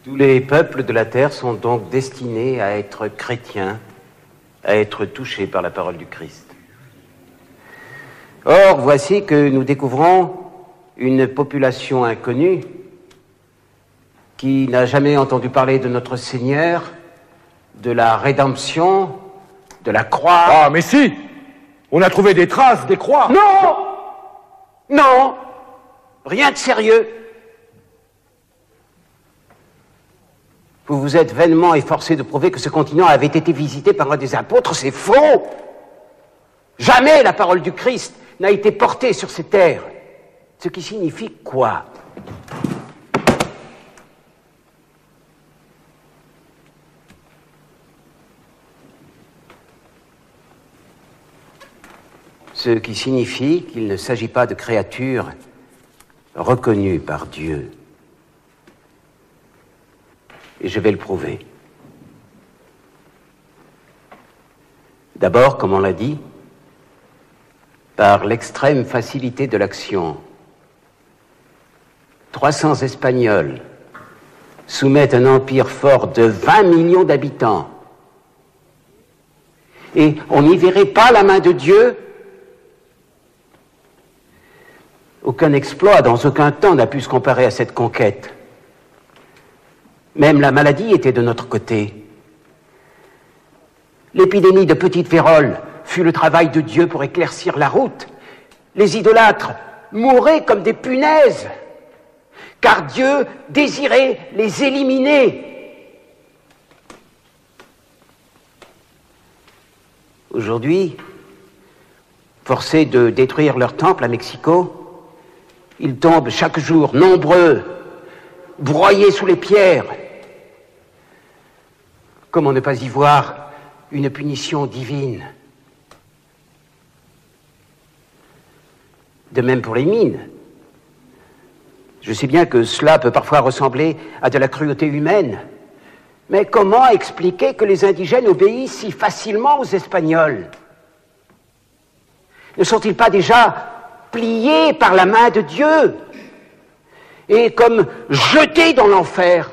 Tous les peuples de la terre sont donc destinés à être chrétiens, à être touchés par la parole du Christ. Or, voici que nous découvrons une population inconnue qui n'a jamais entendu parler de notre Seigneur, de la rédemption, de la croix. Ah, mais si! On a trouvé des traces, des croix. Non! Non! Rien de sérieux. Vous vous êtes vainement efforcé de prouver que ce continent avait été visité par un des apôtres. C'est faux! Jamais la parole du Christ n'a été portée sur ces terres. Ce qui signifie quoi? Ce qui signifie qu'il ne s'agit pas de créatures reconnues par Dieu. Et je vais le prouver. D'abord, comme on l'a dit, par l'extrême facilité de l'action. 300 Espagnols soumettent un empire fort de 20 millions d'habitants. Et on n'y verrait pas la main de Dieu. Aucun exploit, dans aucun temps, n'a pu se comparer à cette conquête. Même la maladie était de notre côté. L'épidémie de petite vérole fut le travail de Dieu pour éclaircir la route. Les idolâtres mouraient comme des punaises, car Dieu désirait les éliminer. Aujourd'hui, forcés de détruire leur temple à Mexico, ils tombent chaque jour, nombreux, broyés sous les pierres. Comment ne pas y voir une punition divine? De même pour les mines. Je sais bien que cela peut parfois ressembler à de la cruauté humaine, mais comment expliquer que les indigènes obéissent si facilement aux Espagnols? Ne sont-ils pas déjà pliés par la main de Dieu et comme jetés dans l'enfer?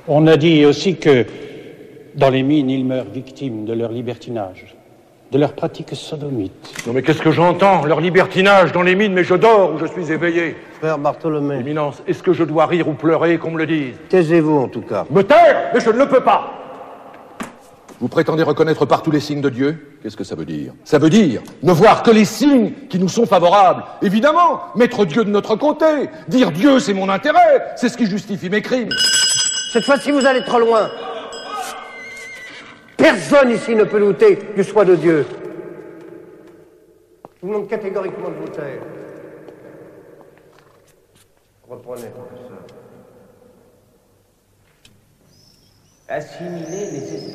On a dit aussi que dans les mines, ils meurent victimes de leur libertinage, de leurs pratiques sodomites. Non mais qu'est-ce que j'entends? Leur libertinage dans les mines, mais je dors ou je suis éveillé. Frère Bartholomé. Éminence, est-ce que je dois rire ou pleurer, qu'on me le dise? Taisez-vous en tout cas. Me taire? Mais je ne le peux pas. Vous prétendez reconnaître par tous les signes de Dieu? Qu'est-ce que ça veut dire? Ça veut dire ne voir que les signes qui nous sont favorables. Évidemment, mettre Dieu de notre côté. Dire Dieu, c'est mon intérêt. C'est ce qui justifie mes crimes. Cette fois-ci, vous allez trop loin. Personne ici ne peut douter du choix de Dieu. Je vous demande catégoriquement de vous taire. Reprenez, professeur. Assimiler les